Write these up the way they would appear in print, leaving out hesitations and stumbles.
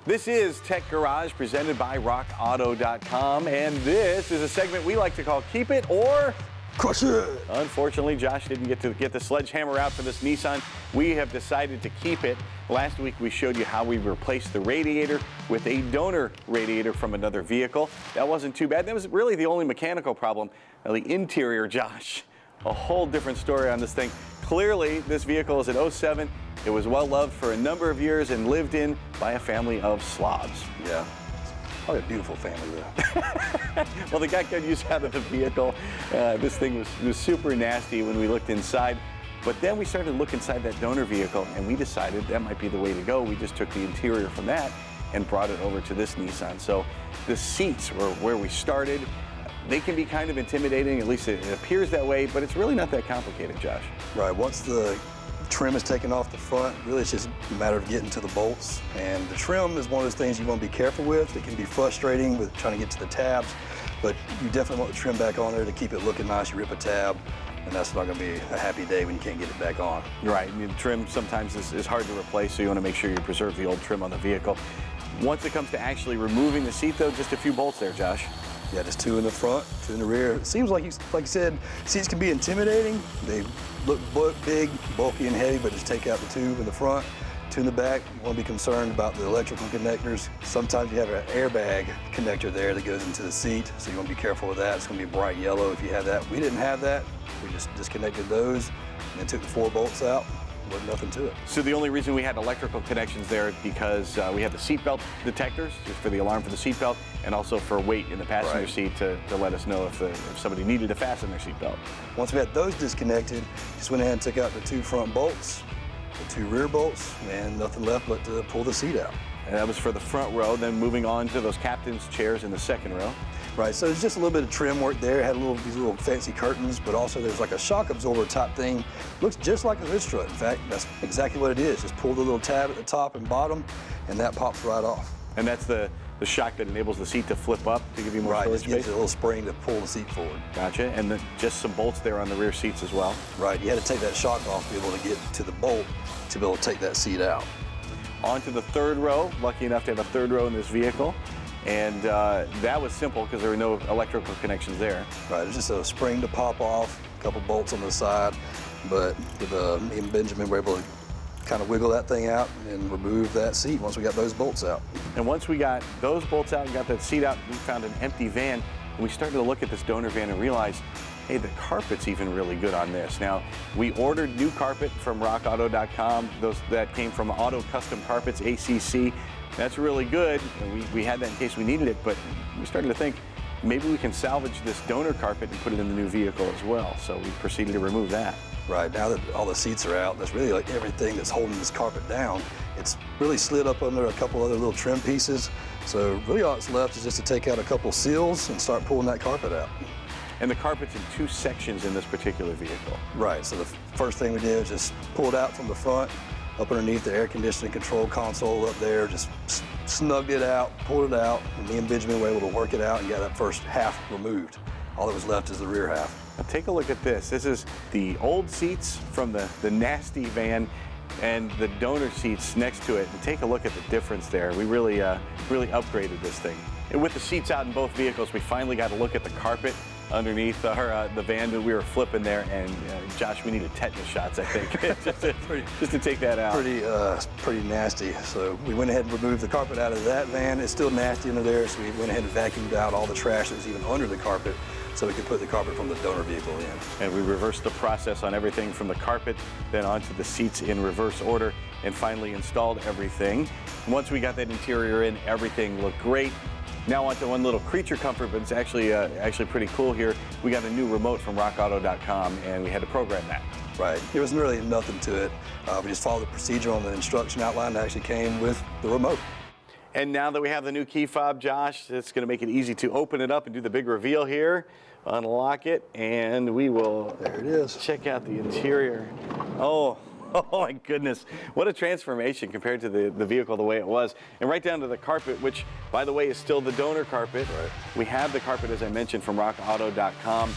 This is Tech Garage presented by RockAuto.com, and this is a segment we like to call Keep It or Crush It. Unfortunately, Josh didn't get to get the sledgehammer out for this Nissan. We have decided to keep it. Last week we showed you how we replaced the radiator with a donor radiator from another vehicle. That wasn't too bad. That was really the only mechanical problem. Now the interior, Josh, a whole different story on this thing. Clearly, this vehicle is an 07. It was well loved for a number of years and lived in by a family of slobs. Yeah. Probably a beautiful family, though. Well, they got good use out of the vehicle. This thing was super nasty when we looked inside. But then we started to look inside that donor vehicle, and we decided that might be the way to go. We just took the interior from that and brought it over to this Nissan. So the seats were where we started. They can be kind of intimidating, at least it appears that way, but it's really not that complicated, Josh. Right, once the trim is taken off the front, really it's just a matter of getting to the bolts. And the trim is one of those things you want to be careful with. It can be frustrating with trying to get to the tabs, but you definitely want the trim back on there to keep it looking nice. You rip a tab, and that's not going to be a happy day when you can't get it back on. Right, and the trim sometimes is hard to replace, so you want to make sure you preserve the old trim on the vehicle. Once it comes to actually removing the seat, though, just a few bolts there, Josh. Yeah, just two in the front, two in the rear. It seems like you said, seats can be intimidating. They look big, bulky, and heavy, but just take out the two in the front, two in the back. You want to be concerned about the electrical connectors. Sometimes you have an airbag connector there that goes into the seat, so you want to be careful with that. It's going to be bright yellow if you have that. We didn't have that. We just disconnected those and then took the 4 bolts out. Wasn't nothing to it. So the only reason we had electrical connections there because we had the seatbelt detectors, just for the alarm for the seatbelt, and also for weight in the passenger seat to let us know if somebody needed to fasten their seatbelt. Once we had those disconnected, just went ahead and took out the 2 front bolts, the 2 rear bolts, and nothing left but to pull the seat out. And that was for the front row. Then moving on to those captain's chairs in the second row. Right, so there's just a little bit of trim work there. It had these little fancy curtains, but also there's like a shock absorber type thing. Looks just like a hood strut. In fact, that's exactly what it is. Just pull the little tab at the top and bottom, and that pops right off. And that's the shock that enables the seat to flip up to give you more storage space? Right, it gives it a little spring to pull the seat forward. Gotcha, and just some bolts there on the rear seats as well. Right, you had to take that shock off to be able to get to the bolt to be able to take that seat out. On to the third row. Lucky enough to have a third row in this vehicle. And that was simple because there were no electrical connections there. Right, it's just a spring to pop off, a couple bolts on the side, but with me and Benjamin were able to kind of wiggle that thing out and remove that seat once we got those bolts out. And once we got those bolts out and got that seat out, we found an empty van, and we started to look at this donor van and realized, hey, the carpet's even really good on this. Now, we ordered new carpet from RockAuto.com. That came from Auto Custom Carpets, ACC. That's really good. And we had that in case we needed it, but we started to think maybe we can salvage this donor carpet and put it in the new vehicle as well. So we proceeded to remove that. Right, now that all the seats are out, that's really like everything that's holding this carpet down. It's really slid up under a couple other little trim pieces. So really all that's left is just to take out a couple seals and start pulling that carpet out. And the carpet's in 2 sections in this particular vehicle. Right, so the first thing we did was just pull it out from the front, up underneath the air conditioning control console up there, just snugged it out, pulled it out, and me and Benjamin were able to work it out and get that first half removed. All that was left is the rear half. Now take a look at this. This is the old seats from the nasty van and the donor seats next to it. And take a look at the difference there. We really upgraded this thing. And with the seats out in both vehicles, we finally got to look at the carpet underneath the van that we were flipping there, and Josh, we needed tetanus shots, I think, just to take that out. Pretty nasty. So we went ahead and removed the carpet out of that van. It's still nasty under there, so we went ahead and vacuumed out all the trash that was even under the carpet, so we could put the carpet from the donor vehicle in. And we reversed the process on everything from the carpet, then onto the seats in reverse order, and finally installed everything. Once we got that interior in, everything looked great. Now onto one little creature comfort, but it's actually pretty cool here. We got a new remote from RockAuto.com, and we had to program that. Right. There was really nothing to it. We just followed the procedure on the instruction outline that actually came with the remote. And now that we have the new key fob, Josh, it's going to make it easy to open it up and do the big reveal here. Unlock it, and we will there it is. Check out the interior. Oh my goodness, what a transformation compared to the vehicle the way it was. And right down to the carpet, which, by the way, is still the donor carpet. Right. We have the carpet, as I mentioned, from RockAuto.com.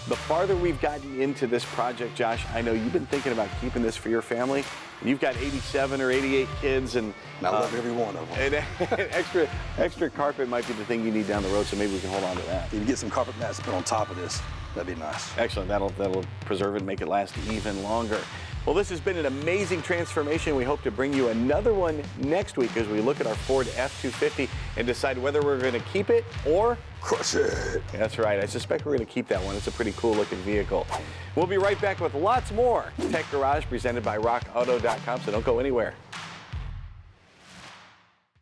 The farther we've gotten into this project, Josh, I know you've been thinking about keeping this for your family. You've got 87 or 88 kids, and I love every one of them. And extra carpet might be the thing you need down the road, so maybe we can hold on to that. If you get some carpet mats to put on top of this, that'd be nice. Excellent. That'll preserve it and make it last even longer. Well, this has been an amazing transformation. We hope to bring you another one next week as we look at our Ford F-250 and decide whether we're going to keep it or crush it. That's right. I suspect we're going to keep that one. It's a pretty cool looking vehicle. We'll be right back with lots more Tech Garage presented by RockAuto.com, so don't go anywhere.